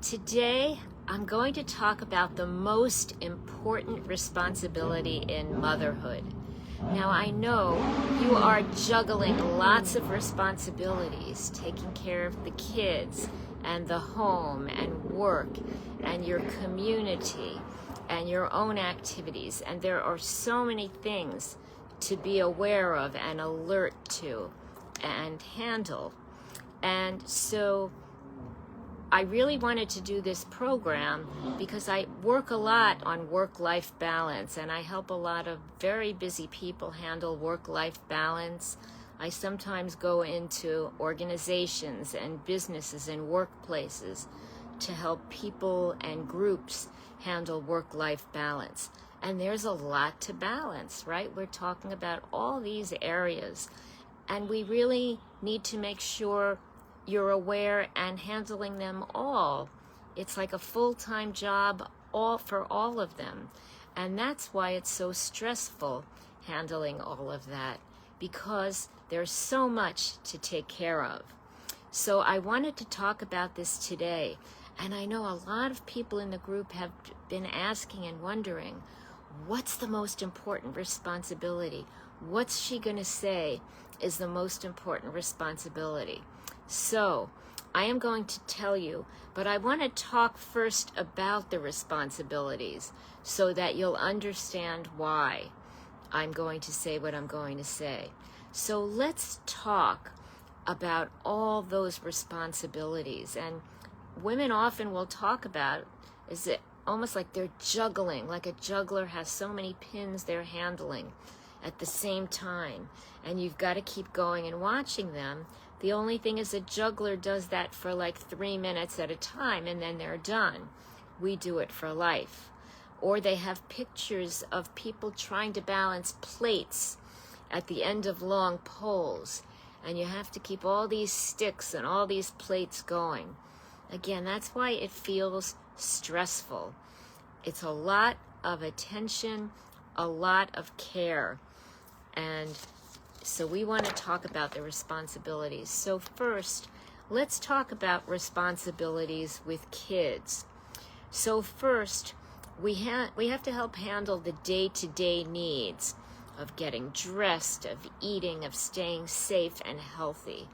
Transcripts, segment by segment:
Today, I'm going to talk about the most important responsibility in motherhood. Now, I know you are juggling lots of responsibilities, taking care of the kids and the home and work and your community and your own activities. And there are so many things to be aware of and alert to and handle. And so I really wanted to do this program because I work a lot on work-life balance, and I help a lot of very busy people handle work-life balance. I sometimes go into organizations and businesses and workplaces to help people and groups handle work-life balance. And there's a lot to balance, right? We're talking about all these areas, and we really need to make sure you're aware and handling them all. It's like a full-time job for all of them. And that's why it's so stressful handling all of that, because there's so much to take care of. So I wanted to talk about this today. And I know a lot of people in the group have been asking and wondering, what's the most important responsibility? What's she going to say is the most important responsibility? So, I am going to tell you, but I want to talk first about the responsibilities so that you'll understand why I'm going to say what I'm going to say. So let's talk about all those responsibilities. And women often will talk about, is it almost like they're juggling, like a juggler has so many pins they're handling at the same time. And you've got to keep going and watching them. The only thing is a juggler does that for like 3 minutes at a time and then they're done. We do it for life. Or they have pictures of people trying to balance plates at the end of long poles. And you have to keep all these sticks and all these plates going. Again, that's why it feels stressful. It's a lot of attention, a lot of care. And so we want to talk about the responsibilities. So first, let's talk about responsibilities with kids. So first, we have to help handle the day-to-day needs of getting dressed, of eating, of staying safe and healthy.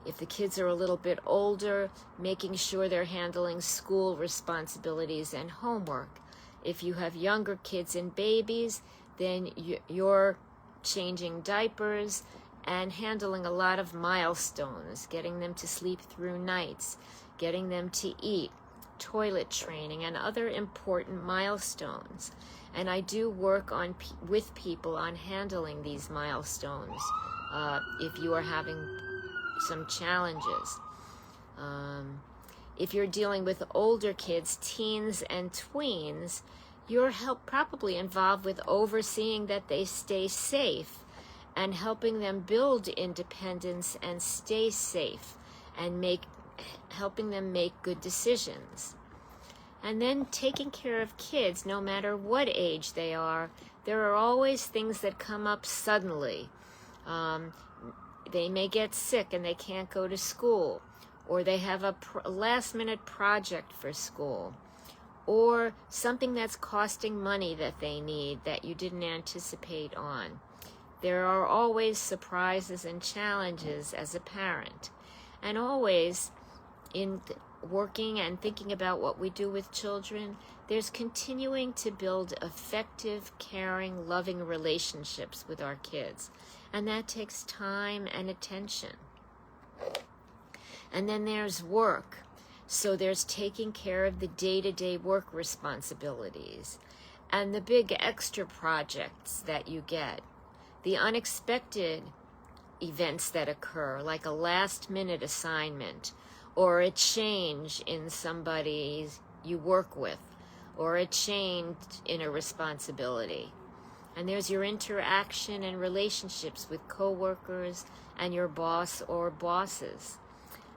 If the kids are a little bit older, making sure they're handling school responsibilities and homework. If you have younger kids and babies, then you're changing diapers and handling a lot of milestones, getting them to sleep through nights, getting them to eat, toilet training, and other important milestones. And I do work with people on handling these milestones if you are having some challenges. If you're dealing with older kids, teens and tweens, you're probably involved with overseeing that they stay safe and helping them build independence and stay safe and helping them make good decisions. And then taking care of kids, no matter what age they are, there are always things that come up suddenly. They may get sick and they can't go to school, or they have a last-minute project for school, or something that's costing money that they need that you didn't anticipate on. There are always surprises and challenges as a parent. And always in working and thinking about what we do with children, there's continuing to build effective, caring, loving relationships with our kids. And that takes time and attention. And then there's work. So there's taking care of the day-to-day work responsibilities and the big extra projects that you get, the unexpected events that occur, like a last-minute assignment or a change in somebody you work with or a change in a responsibility. And there's your interaction and relationships with coworkers and your boss or bosses.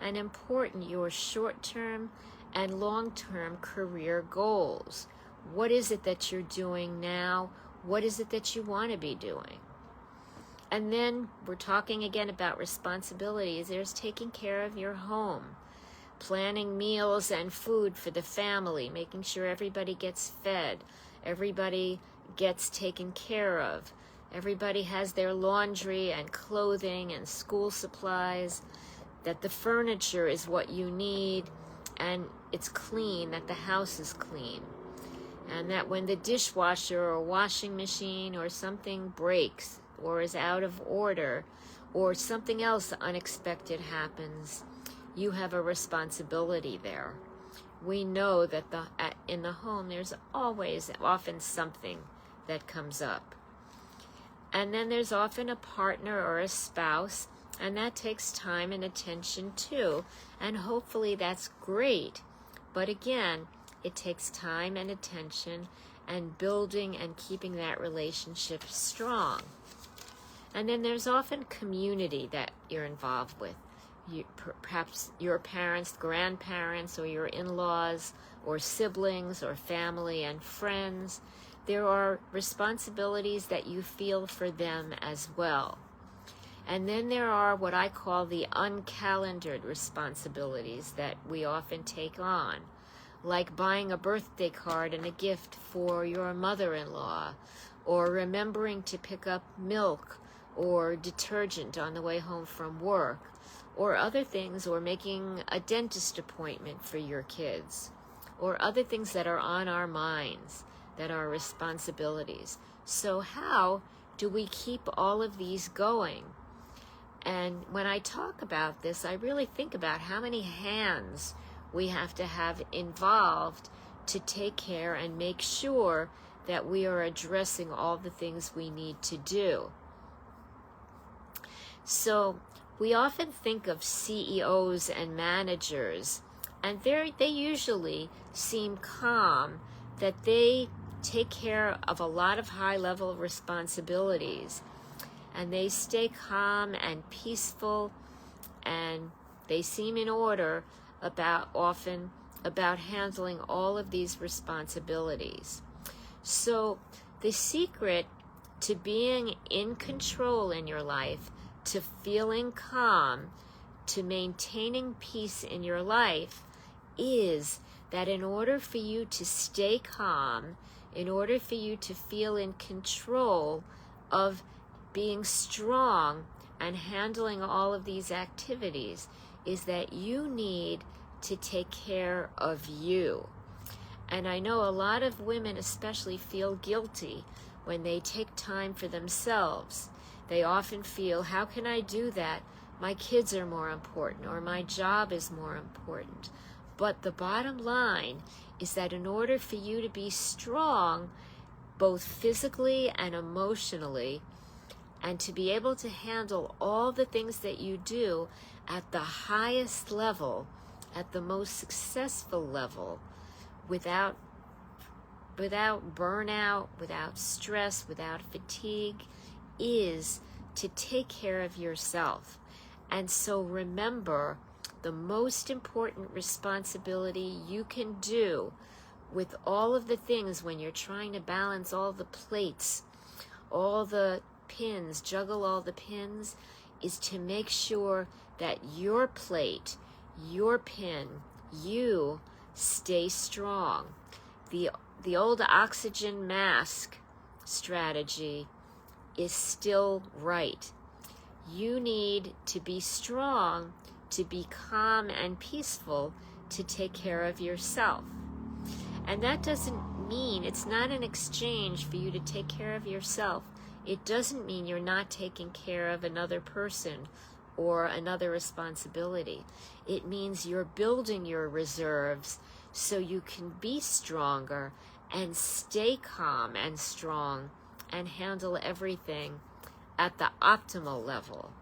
And important, your short-term and long-term career goals. What is it that you're doing now? What is it that you want to be doing? And then we're talking again about responsibilities. There's taking care of your home. planning meals and food for the family, making sure everybody gets fed, everybody gets taken care of, everybody has their laundry and clothing and school supplies, that the furniture is what you need and it's clean, that the house is clean, and that when the dishwasher or washing machine or something breaks or is out of order or something else unexpected happens, you have a responsibility there. We know that in the home there's often something that comes up. And then there's often a partner or a spouse, and that takes time and attention too, and hopefully that's great. But again, it takes time and attention and building and keeping that relationship strong. And then there's often community that you're involved with. Perhaps your parents, grandparents, or your in-laws, or siblings, or family and friends. There are responsibilities that you feel for them as well. And then there are what I call the uncalendared responsibilities that we often take on, like buying a birthday card and a gift for your mother-in-law, or remembering to pick up milk or detergent on the way home from work, or other things, or making a dentist appointment for your kids, or other things that are on our minds, that are responsibilities. So how do we keep all of these going? And when I talk about this, I really think about how many hands we have to have involved to take care and make sure that we are addressing all the things we need to do. So we often think of CEOs and managers, and they usually seem calm, that they take care of a lot of high-level responsibilities, and they stay calm and peaceful, and they seem in order often about handling all of these responsibilities. So the secret to being in control in your life, to feeling calm, to maintaining peace in your life, is that in order for you to stay calm, in order for you to feel in control of being strong and handling all of these activities, is that you need to take care of you. And I know a lot of women especially feel guilty when they take time for themselves. They often feel, how can I do that? My kids are more important, or my job is more important. But the bottom line is that in order for you to be strong, both physically and emotionally, and to be able to handle all the things that you do at the highest level, at the most successful level, without burnout, without stress, without fatigue, is to take care of yourself. And so remember, the most important responsibility you can do with all of the things when you're trying to balance all the plates, all the pins, juggle all the pins, is to make sure that your plate, your pin, you stay strong. The old oxygen mask strategy is still right. You need to be strong, to be calm and peaceful, to take care of yourself. And that doesn't mean, it's not an exchange for you to take care of yourself. It doesn't mean you're not taking care of another person or another responsibility. It means you're building your reserves so you can be stronger and stay calm and strong and handle everything at the optimal level.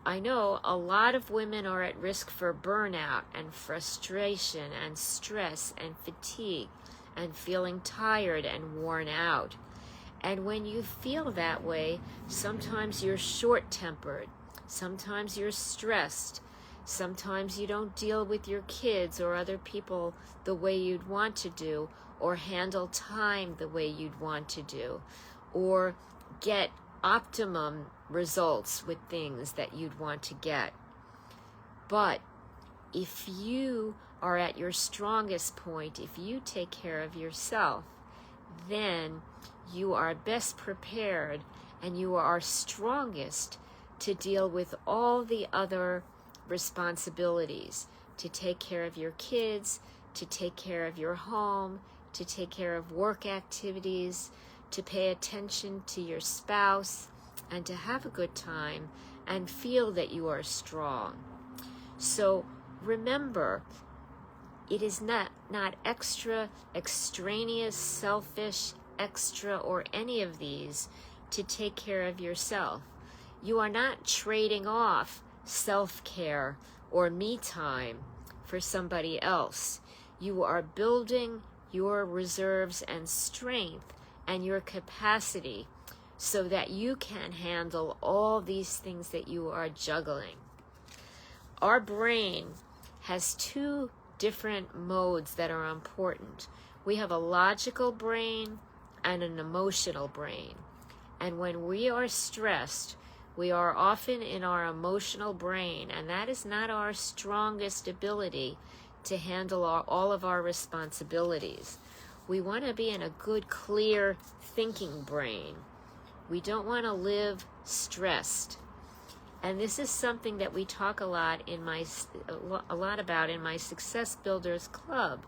I know a lot of women are at risk for burnout and frustration and stress and fatigue and feeling tired and worn out. And when you feel that way, sometimes you're short-tempered, sometimes you're stressed, sometimes you don't deal with your kids or other people the way you'd want to do, or handle time the way you'd want to do, or get optimum results with things that you'd want to get. But if you are at your strongest point, if you take care of yourself, then you are best prepared and you are strongest to deal with all the other responsibilities, to take care of your kids, to take care of your home, to take care of work activities, to pay attention to your spouse, and to have a good time and feel that you are strong. So remember, it is not extra, extraneous, selfish, extra, or any of these to take care of yourself. You are not trading off self-care or me time for somebody else. You are building your reserves and strength and your capacity so that you can handle all these things that you are juggling. Our brain has two different modes that are important. We have a logical brain and an emotional brain. And when we are stressed, we are often in our emotional brain, and that is not our strongest ability to handle all of our responsibilities. We want to be in a good, clear thinking brain. We don't want to live stressed. And this is something that we talk a lot about in my Success Builders Club.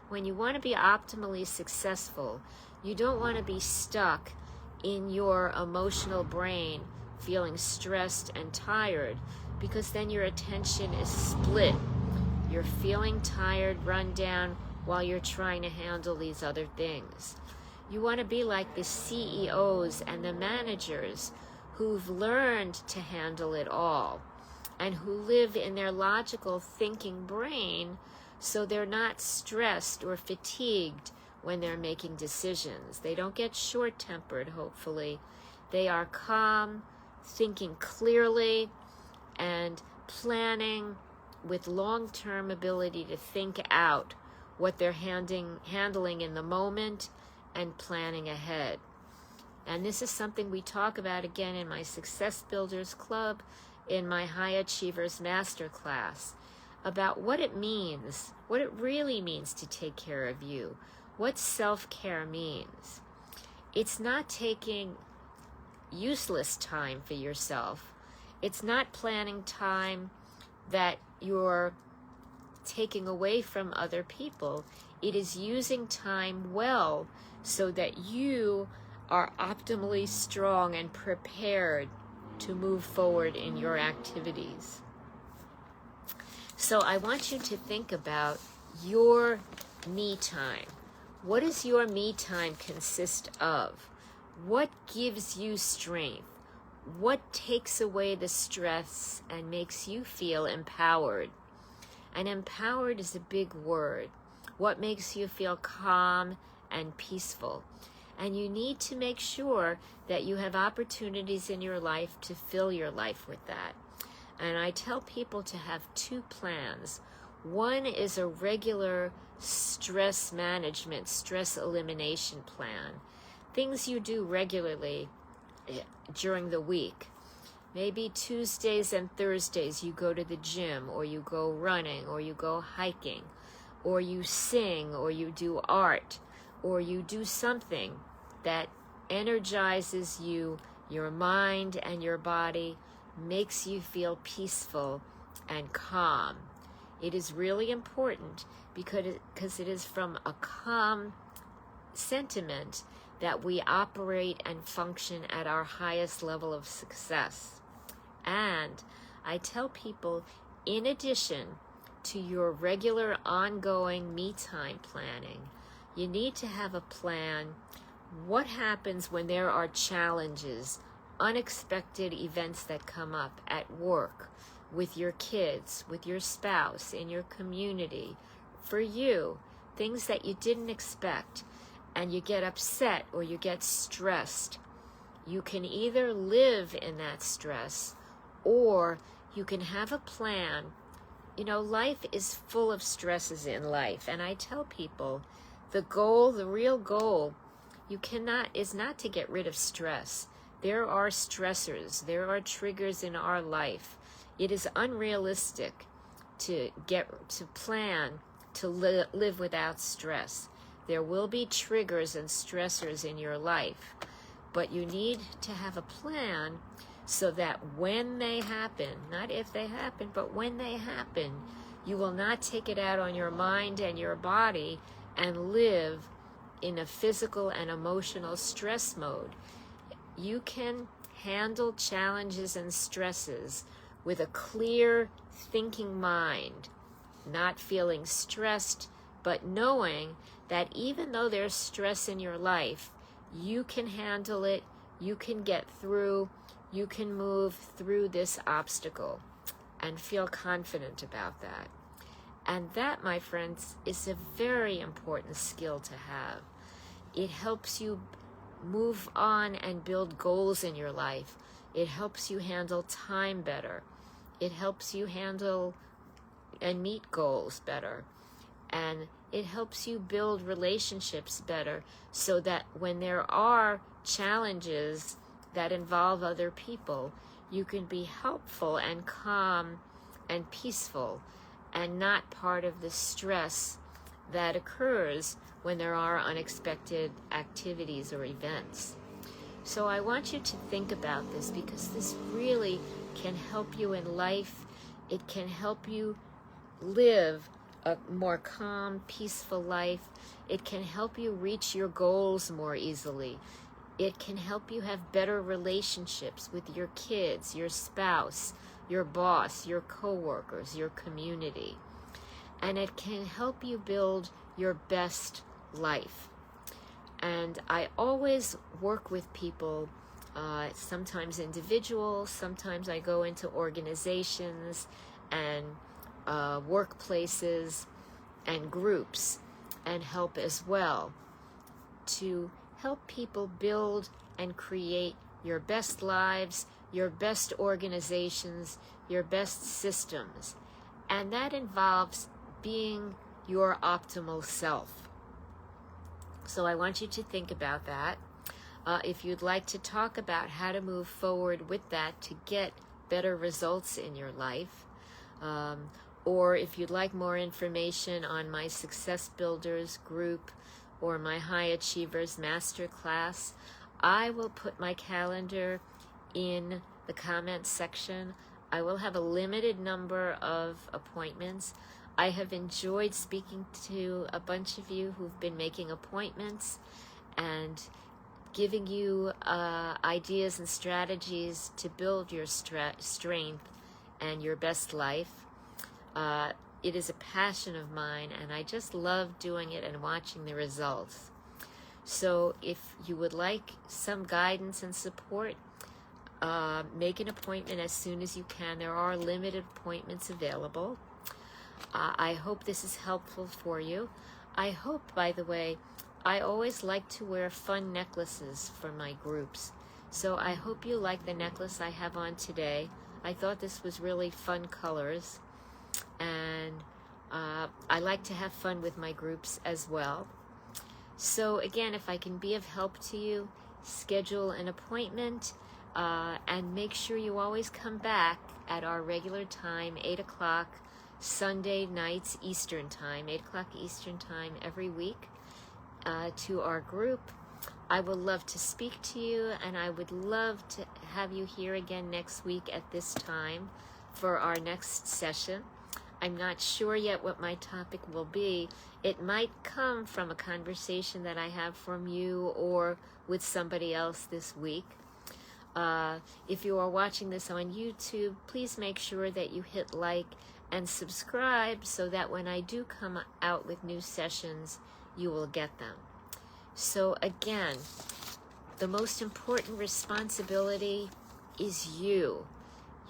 When you want to be optimally successful, you don't want to be stuck in your emotional brain feeling stressed and tired, because then your attention is split. You're feeling tired, run down, while you're trying to handle these other things. You want to be like the CEOs and the managers who've learned to handle it all and who live in their logical thinking brain, so they're not stressed or fatigued when they're making decisions. They don't get short-tempered, hopefully. They are calm, thinking clearly, and planning with long-term ability to think out what they're handling in the moment and planning ahead. And this is something we talk about again in my Success Builders Club, in my High Achievers Masterclass, about what it means, what it really means to take care of you, what self-care means. It's not taking useless time for yourself. It's not planning time that you're taking away from other people. It is using time well so that you are optimally strong and prepared to move forward in your activities. So I want you to think about your me time. What does your me time consist of? What gives you strength? What takes away the stress and makes you feel empowered? And empowered is a big word. What makes you feel calm and peaceful? And you need to make sure that you have opportunities in your life to fill your life with that. And I tell people to have two plans. One is a regular stress management, stress elimination plan. Things you do regularly during the week. Maybe Tuesdays and Thursdays you go to the gym, or you go running, or you go hiking, or you sing, or you do art, or you do something that energizes you, your mind and your body, makes you feel peaceful and calm. It is really important because it is from a calm sentiment that we operate and function at our highest level of success. And I tell people, in addition to your regular ongoing me time planning, you need to have a plan. What happens when there are challenges, unexpected events that come up at work, with your kids, with your spouse, in your community, for you, things that you didn't expect, and you get upset or you get stressed? You can either live in that stress, or you can have a plan. You know, life is full of stresses in life, and I tell people the real goal, is not to get rid of stress. There are stressors, there are triggers in our life. It is unrealistic to plan to live without stress. There will be triggers and stressors in your life, but you need to have a plan so that when they happen, not if they happen, but when they happen, you will not take it out on your mind and your body and live in a physical and emotional stress mode. You can handle challenges and stresses with a clear thinking mind, not feeling stressed, but knowing that even though there's stress in your life, you can handle it, you can get through, you can move through this obstacle, and feel confident about that. And that, my friends, is a very important skill to have. It helps you move on and build goals in your life. It helps you handle time better. It helps you handle and meet goals better. And it helps you build relationships better so that when there are challenges that involve other people, you can be helpful and calm and peaceful and not part of the stress that occurs when there are unexpected activities or events. So I want you to think about this, because this really can help you in life. It can help you live a more calm, peaceful life. It can help you reach your goals more easily. It can help you have better relationships with your kids, your spouse, your boss, your coworkers, your community. And it can help you build your best life. And I always work with people, sometimes individuals, sometimes I go into organizations and workplaces and groups and help as well, to help people build and create your best lives, your best organizations, your best systems. And that involves being your optimal self. So I want you to think about that. If you'd like to talk about how to move forward with that to get better results in your life, or if you'd like more information on my Success Builders group or my High Achievers Masterclass, I will put my calendar in the comments section. I will have a limited number of appointments. I have enjoyed speaking to a bunch of you who've been making appointments and giving you ideas and strategies to build your strength and your best life. It is a passion of mine, and I just love doing it and watching the results. So if you would like some guidance and support, make an appointment as soon as you can. There are limited appointments available. I hope this is helpful for you. I hope, by the way, I always like to wear fun necklaces for my groups. So I hope you like the necklace I have on today. I thought this was really fun colors. And I like to have fun with my groups as well. So again, if I can be of help to you, schedule an appointment and make sure you always come back at our regular time, 8 o'clock, Sunday nights Eastern Time, 8 o'clock Eastern Time every week to our group. I would love to speak to you, and I would love to have you here again next week at this time for our next session. I'm not sure yet what my topic will be. It might come from a conversation that I have from you or with somebody else this week. If you are watching this on YouTube, please make sure that you hit like and subscribe so that when I do come out with new sessions, you will get them. So again, the most important responsibility is you.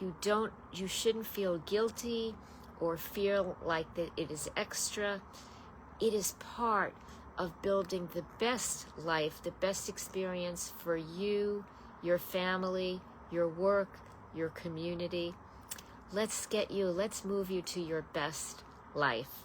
You shouldn't feel guilty or feel like that it is extra. It is part of building the best life, the best experience for you, your family, your work, your community. Let's move you to your best life.